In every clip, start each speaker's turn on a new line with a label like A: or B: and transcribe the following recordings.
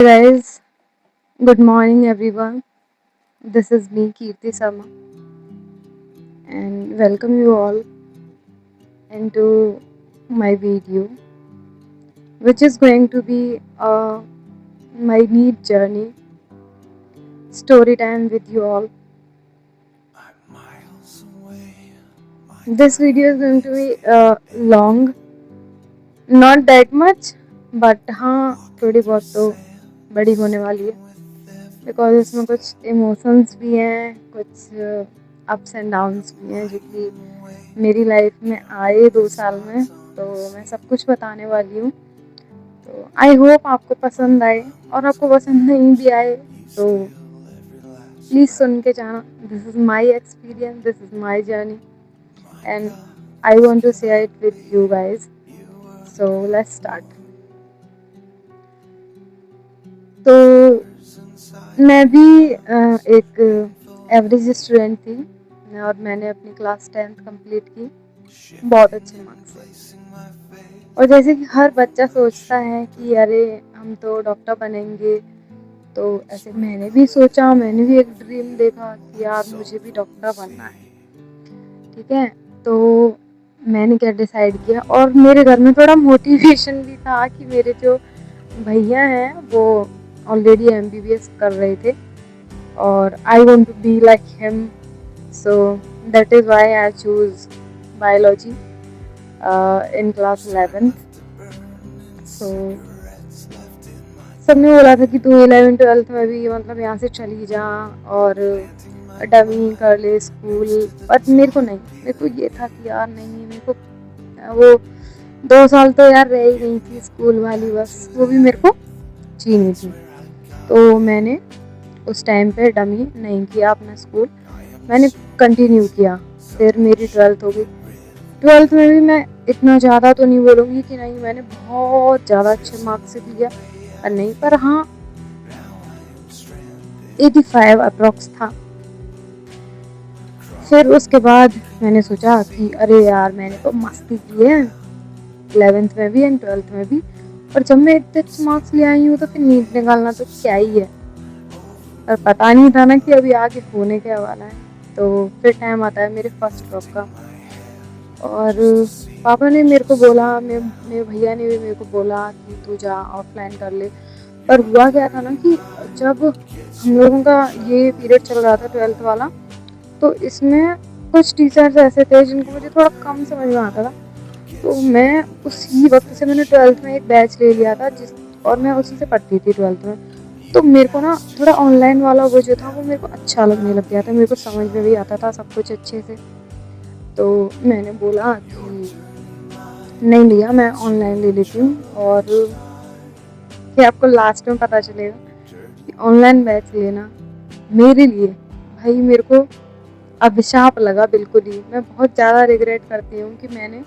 A: Guys, good morning everyone. This is me Kirti Sama and welcome you all into my video which is going to be my neat journey story time with you all. This video is going to be long, not that much but हाँ थोड़ी बहुत तो बड़ी होने वाली है because इसमें कुछ इमोशंस भी हैं, कुछ अप्स एंड डाउन्स भी हैं जो कि मेरी लाइफ में आए 2 साल में, तो मैं सब कुछ बताने वाली हूँ। तो आई होप आपको पसंद आए, और आपको पसंद नहीं भी आए तो प्लीज़ सुन के जाना। This is my experience, this is my journey and I want to share it with you guys. So let's start. तो मैं भी एक एवरेज स्टूडेंट थी और मैंने अपनी क्लास 10th कंप्लीट की बहुत अच्छे मार्क्स से। और जैसे कि हर बच्चा सोचता है कि अरे हम तो डॉक्टर बनेंगे, तो ऐसे मैंने भी सोचा, मैंने भी एक ड्रीम देखा कि यार मुझे भी डॉक्टर बनना है। ठीक है, तो मैंने क्या डिसाइड किया, और मेरे घर में थोड़ा मोटिवेशन भी था कि मेरे जो भैया हैं वो ऑलरेडी MBBS कर रहे थे और I want to be like him, so that is why I choose biology in class 11th। सो सबने बोला था कि तू 11th-12th में भी मतलब यहाँ से चली जा और डमी कर ले स्कूल, बट मेरे को नहीं, मेरे को ये था कि यार नहीं, मेरे को वो 2 साल तो यार रह ही नहीं थी स्कूल वाली, बस वो भी मेरे को जीनी थी। तो मैंने उस टाइम पे डमी नहीं किया अपना स्कूल, मैंने कंटिन्यू किया। फिर मेरी 12th हो गई। 12th में भी मैं इतना ज़्यादा तो नहीं बोलूँगी कि नहीं मैंने बहुत ज़्यादा अच्छे मार्क्स से किया, पर नहीं, पर हाँ 85 अप्रॉक्स था। फिर उसके बाद मैंने सोचा कि अरे यार मैंने तो मस्ती की है 11th में भी एंड 12th में भी, और जब मैं इतने अच्छे मार्क्स ले आई हूँ तो फिर नीट निकालना तो क्या ही है। और पता नहीं था ना कि अभी आगे होने क्या वाला है। तो फिर टाइम आता है मेरे फर्स्ट ड्रॉप का, और पापा ने मेरे को बोला, मेरे भैया ने भी मेरे को बोला कि तू जा ऑफलाइन कर ले। पर हुआ क्या था ना कि जब हम लोगों का ये पीरियड चल रहा था 12th वाला, तो इसमें कुछ टीचर्स ऐसे थे जिनको मुझे थोड़ा कम समझ में आता था। तो मैं उसी वक्त से मैंने 12th में एक बैच ले लिया था और मैं उसी से पढ़ती थी 12th में। तो मेरे को ना थोड़ा ऑनलाइन वाला वो जो था वो मेरे को अच्छा लगने लग गया था, मेरे को समझ में भी आता था सब कुछ अच्छे से। तो मैंने बोला कि नहीं भैया मैं ऑनलाइन ले लेती हूँ, और फिर आपको लास्ट में पता चलेगा कि ऑनलाइन बैच लेना मेरे लिए, भाई मेरे को अभिशाप लगा बिल्कुल ही। मैं बहुत ज़्यादा रिग्रेट करती हूँ कि मैंने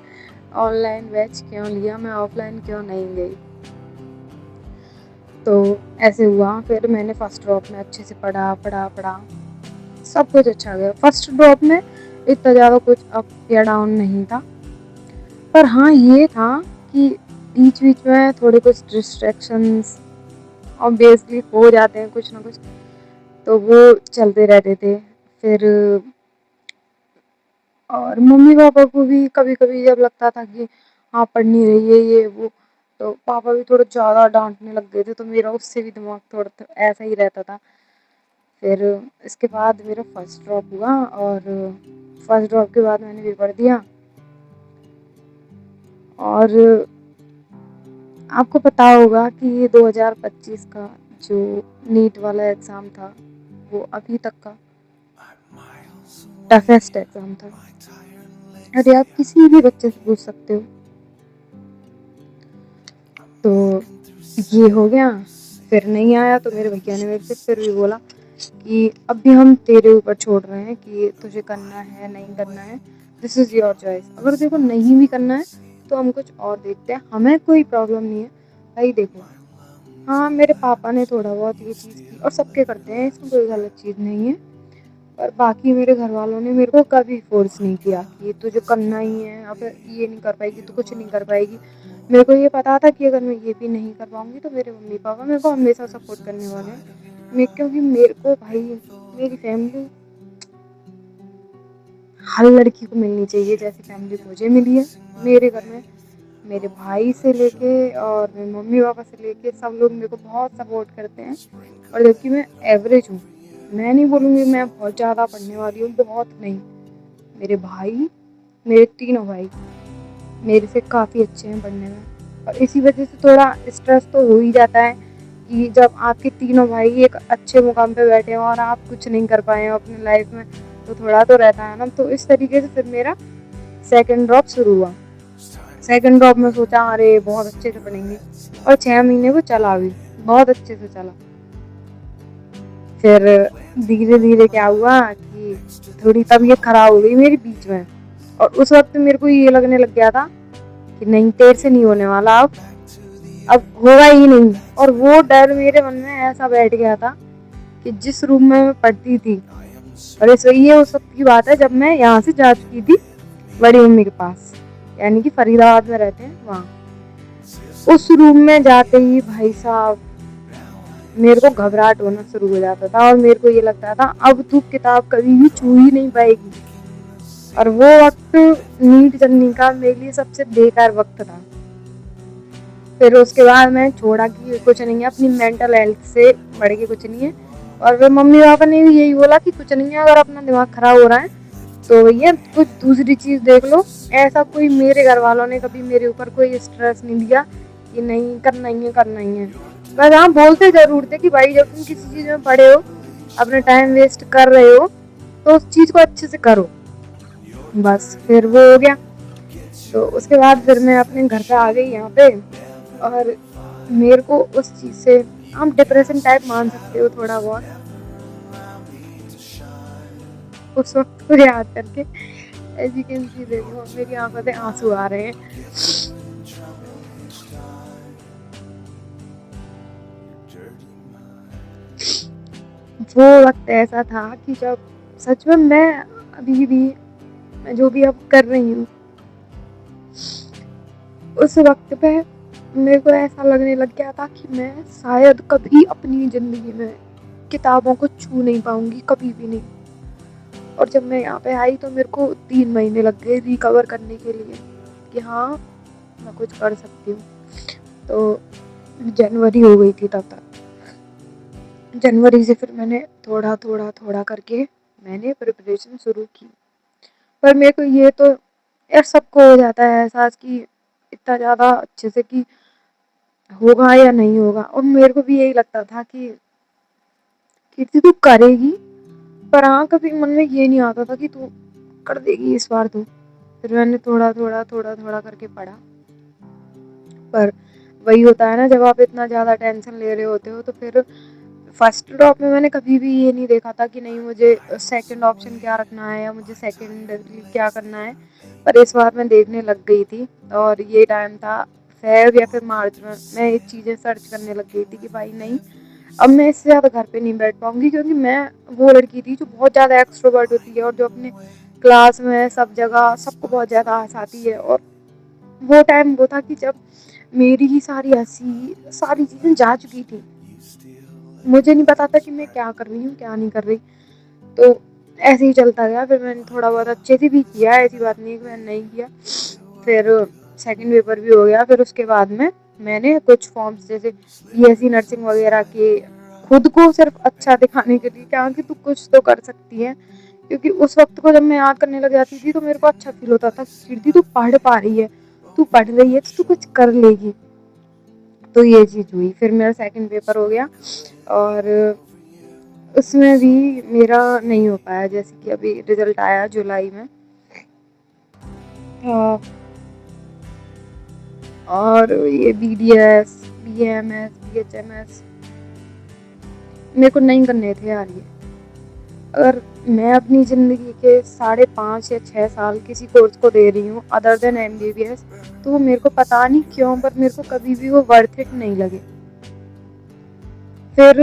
A: ऑनलाइन बैच क्यों लिया, मैं ऑफलाइन क्यों नहीं गई। तो ऐसे हुआ, फिर मैंने फर्स्ट ड्रॉप में अच्छे से पढ़ा पढ़ा पढ़ा, सब कुछ अच्छा गया। फर्स्ट ड्रॉप में इतना ज़्यादा कुछ अप या डाउन नहीं था, पर हाँ ये था कि बीच बीच में थोड़े कुछ डिस्ट्रैक्शंस ऑब्वियसली हो जाते हैं कुछ ना कुछ, तो वो चलते रहते थे। फिर और मम्मी पापा को भी कभी कभी जब लगता था कि हाँ पढ़ नहीं रही है ये वो, तो पापा भी थोड़ा ज़्यादा डांटने लग गए थे, तो मेरा उससे भी दिमाग थोड़ा ऐसा ही रहता था। फिर इसके बाद मेरा फर्स्ट ड्रॉप हुआ, और फर्स्ट ड्रॉप के बाद मैंने पेपर दिया, और आपको पता होगा कि 2025 का जो नीट वाला एग्ज़ाम था वो अभी तक का टफेस्ट एग्ज़ाम था। अरे आप किसी भी बच्चे से पूछ सकते हो। तो ये हो गया, फिर नहीं आया तो मेरे भैया ने मेरे से फिर भी बोला कि अभी हम तेरे ऊपर छोड़ रहे हैं कि तुझे करना है नहीं करना है, दिस इज़ योर चॉइस। अगर देखो नहीं भी करना है तो हम कुछ और देखते हैं, हमें कोई प्रॉब्लम नहीं है भाई। देखो हाँ मेरे पापा ने थोड़ा बहुत ये चीज़ की, और सबके करते हैं, इसमें कोई गलत चीज़ नहीं है, पर बाकी मेरे घर वालों ने मेरे को कभी फोर्स नहीं किया कि तुझे करना ही है, अब ये नहीं कर पाएगी तो कुछ नहीं कर पाएगी। मेरे को ये पता था कि अगर मैं ये भी नहीं कर पाऊंगी तो मेरे मम्मी पापा मेरे को हमेशा सपोर्ट करने वाले हैं। क्योंकि मेरे को भाई मेरी फैमिली हर लड़की को मिलनी चाहिए जैसी फैमिली मुझे मिली है। मेरे घर में मेरे भाई से लेके और मेरे मम्मी पापा से लेके सब लोग मेरे को बहुत सपोर्ट करते हैं। और जबकि मैं एवरेज हूँ, मैं नहीं बोलूँगी मैं बहुत ज़्यादा पढ़ने वाली हूँ, बहुत नहीं। मेरे भाई, मेरे तीनों भाई मेरे से काफ़ी अच्छे हैं पढ़ने में। और इसी वजह से थोड़ा स्ट्रेस तो हो ही जाता है कि जब आपके तीनों भाई एक अच्छे मुकाम पे बैठे हो और आप कुछ नहीं कर पाए हो अपनी लाइफ में, तो थोड़ा तो रहता है ना। तो इस तरीके से फिर मेरा सेकंड ड्रॉप शुरू हुआ। सेकंड ड्रॉप में सोचा अरे बहुत अच्छे से पढ़ेंगे, और 6 महीने वो चला भी, बहुत अच्छे से चला। फिर धीरे धीरे क्या हुआ कि थोड़ी तबीयत खराब हो गई मेरी बीच में, और उस वक्त मेरे को ये लगने लग गया था कि नहीं तेरे से नहीं होने वाला, अब होगा ही नहीं। और वो डर मेरे मन में ऐसा बैठ गया था कि जिस रूम में मैं पढ़ती थी, और ये उस वक्त की बात है जब मैं यहाँ से जा चुकी थी बड़ी मम्मी के पास, यानी कि फरीदाबाद में रहते हैं वहाँ। उस रूम में जाते ही भाई साहब मेरे को घबराहट होना शुरू हो जाता था, और मेरे को ये लगता था अब तू किताब कभी भी छू ही नहीं पाएगी। और वो वक्त नीट जननी का मेरे लिए सबसे बेकार वक्त था। फिर उसके बाद मैं छोड़ा कि कुछ नहीं है, अपनी मेंटल हेल्थ से बढ़ के कुछ नहीं है। और फिर मम्मी पापा ने भी यही बोला कि कुछ नहीं है, अगर अपना दिमाग खराब हो रहा है तो भैया कुछ दूसरी चीज़ देख लो। ऐसा कोई मेरे घर वालों ने कभी मेरे ऊपर कोई स्ट्रेस नहीं दिया कि नहीं करना ही है करना ही है। बस हाँ बोलते जरूर थे कि भाई जब तुम किसी चीज़ में पढ़े हो, अपना टाइम वेस्ट कर रहे हो, तो उस चीज़ को अच्छे से करो। बस फिर वो हो गया। तो उसके बाद फिर मैं अपने घर पे आ गई यहाँ पे, और मेरे को उस चीज़ से हम डिप्रेशन टाइप मान सकते हो थोड़ा बहुत। उस वक्त को याद करके एज यू कैन सी देखो मेरी आंखों से आंसू आ रहे हैं। वो वक्त ऐसा था कि जब सच में मैं अभी भी मैं जो भी अब कर रही हूँ, उस वक्त पे मेरे को ऐसा लगने लग गया था कि मैं शायद कभी अपनी ज़िंदगी में किताबों को छू नहीं पाऊंगी, कभी भी नहीं। और जब मैं यहाँ पे आई तो मेरे को 3 महीने लग गए रिकवर करने के लिए कि हाँ मैं कुछ कर सकती हूँ। तो जनवरी हो गई थी तब तक। जनवरी से फिर मैंने थोड़ा थोड़ा थोड़ा करके मैंने प्रिपरेशन शुरू की। पर मेरे को ये तो यार सबको हो जाता है एहसास कि इतना ज़्यादा अच्छे से कि होगा या नहीं होगा। और मेरे को भी यही लगता था कि कीर्ति तू करेगी, पर हाँ कभी मन में ये नहीं आता था कि तू कर देगी इस बार तो। फिर मैंने थोड़ा थोड़ा थोड़ा थोड़ा करके पढ़ा। पर वही होता है ना, जब आप इतना ज़्यादा टेंशन ले रहे होते हो तो फिर फर्स्ट ड्रॉप में मैंने कभी भी ये नहीं देखा था कि नहीं मुझे सेकंड ऑप्शन क्या रखना है या मुझे सेकेंडरी क्या करना है। पर इस बार मैं देखने लग गई थी, और ये टाइम था फेब या फिर मार्च में। मैं ये चीज़ें सर्च करने लग गई थी कि भाई नहीं अब मैं इससे ज़्यादा घर पे नहीं बैठ पाऊंगी, क्योंकि मैं वो लड़की थी जो बहुत ज़्यादा एक्सट्रोवर्ट होती है और जो अपने क्लास में सब जगह सबको बहुत ज़्यादा हंसाती है। और वो टाइम वो था कि जब मेरी ही सारी हंसी सारी चीज़ें जा चुकी थी, मुझे नहीं पता था कि मैं क्या कर रही हूँ क्या नहीं कर रही। तो ऐसे ही चलता गया। फिर मैंने थोड़ा बहुत अच्छे से भी किया, ऐसी बात नहीं कि मैंने नहीं किया। फिर सेकंड पेपर भी हो गया। फिर उसके बाद में मैंने कुछ फॉर्म्स जैसे बीएससी नर्सिंग वगैरह के खुद को सिर्फ अच्छा दिखाने के लिए क्या कि तू कुछ तो कर सकती है। क्योंकि उस वक्त को जब मैं याद करने लग जाती थी तो मेरे को अच्छा फील होता था कीर्ति तू पढ़ पा रही है, तू पढ़ रही है तो तू कुछ कर लेगी। तो ये चीज़ हुई। फिर मेरा सेकंड पेपर हो गया, और उसमें भी मेरा नहीं हो पाया, जैसे कि अभी रिजल्ट आया जुलाई में। और ये BDS BAMS BHMS मेरे को नहीं करने थे यार। ये अगर मैं अपनी ज़िंदगी के 5.5 या 6 साल किसी कोर्स को दे रही हूँ अदर देन MBBS, तो वो मेरे को पता नहीं क्यों पर मेरे को कभी भी वो वर्थ इट नहीं लगे। फिर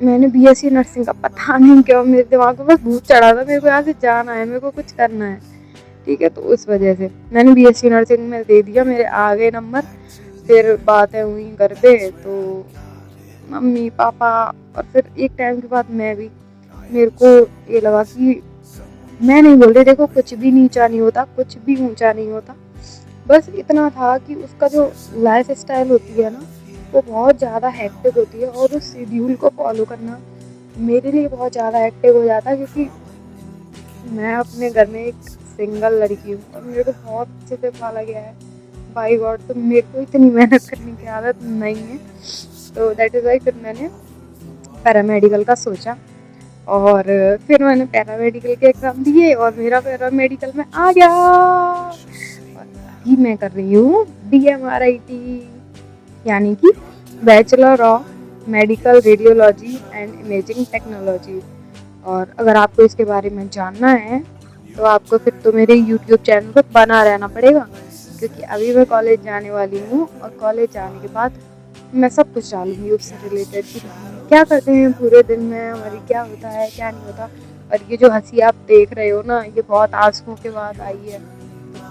A: मैंने BSc नर्सिंग का पता नहीं क्यों मेरे दिमाग में बस भूत चढ़ा था, मेरे को यहाँ से जाना है, मेरे को कुछ करना है। ठीक है, तो उस वजह से मैंने BSc नर्सिंग में दे दिया, मेरे आ गए नंबर। फिर बातें हुई घर पे, तो मम्मी पापा, और फिर एक टाइम के बाद मेरे को ये लगा कि मैं नहीं बोल रही, देखो कुछ भी नीचा नहीं होता, कुछ भी ऊंचा नहीं होता, बस इतना था कि उसका जो लाइफ स्टाइल होती है ना, वो बहुत ज़्यादा हेक्टिक होती है, और उस शेड्यूल को फॉलो करना मेरे लिए बहुत ज़्यादा हेक्टिक हो जाता है, क्योंकि मैं अपने घर में एक सिंगल लड़की हूँ और मेरे को बहुत अच्छे से पाला गया है बाई गॉड, तो मेरे को इतनी मेहनत करने की आदत नहीं है। तो दैट इज़ वाई फिर मैंने पैरामेडिकल का सोचा, और फिर मैंने पैरामेडिकल के एग्ज़ाम दिए और मेरा पैरामेडिकल में आ गया, और अभी मैं कर रही हूँ DMRIT, यानी कि bachelor of medical radiology and imaging technology. और अगर आपको इसके बारे में जानना है तो आपको फिर तो मेरे YouTube चैनल पर बना रहना पड़ेगा, क्योंकि अभी मैं कॉलेज जाने वाली हूँ, और कॉलेज जाने के बाद मैं सब कुछ डालूंगी उससे रिलेटेड कि क्या करते हैं पूरे दिन में, हमारी क्या होता है क्या नहीं होता। और ये जो हंसी आप देख रहे हो ना, ये बहुत आंसुओं के बाद आई है,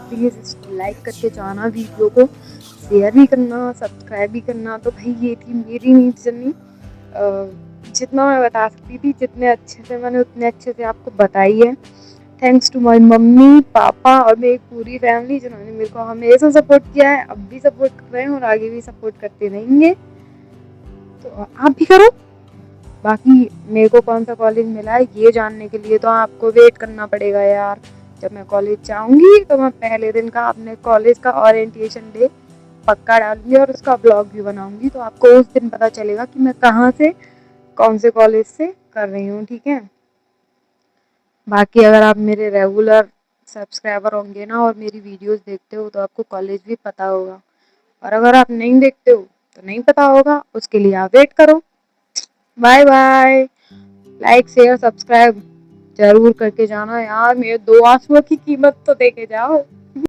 A: प्लीज़ इसको लाइक करके जाना, वीडियो को शेयर भी करना, सब्सक्राइब भी करना। तो भाई ये थी मेरी नीट जर्नी, जितना मैं बता सकती थी, जितने अच्छे से मैंने उतने अच्छे से आपको बताई है। Thanks to my mummy papa और मेरी पूरी फैमिली, जिन्होंने मेरे को हमेशा सपोर्ट किया है, अब भी सपोर्ट कर रहे हैं और आगे भी सपोर्ट करते रहेंगे। तो आप भी करो। बाकी मेरे को कौन सा कॉलेज मिला है ये जानने के लिए तो आपको वेट करना पड़ेगा यार। जब मैं कॉलेज जाऊंगी तो मैं पहले दिन का अपने कॉलेज का ओरिएंटेशन डे पक्का डालूंगी और उसका ब्लॉग भी बनाऊंगी, तो आपको उस दिन पता चलेगा कि मैं कहाँ से कौन से कॉलेज से कर रही हूँ, ठीक है। बाकी अगर आप मेरे रेगुलर सब्सक्राइबर होंगे ना और मेरी वीडियोस देखते हो तो आपको कॉलेज भी पता होगा, और अगर आप नहीं देखते हो तो नहीं पता होगा, उसके लिए आप वेट करो। Bye bye. Like share subscribe जरूर करके जाना यार, मेरे 2 आंसुओं की कीमत तो देके जाओ।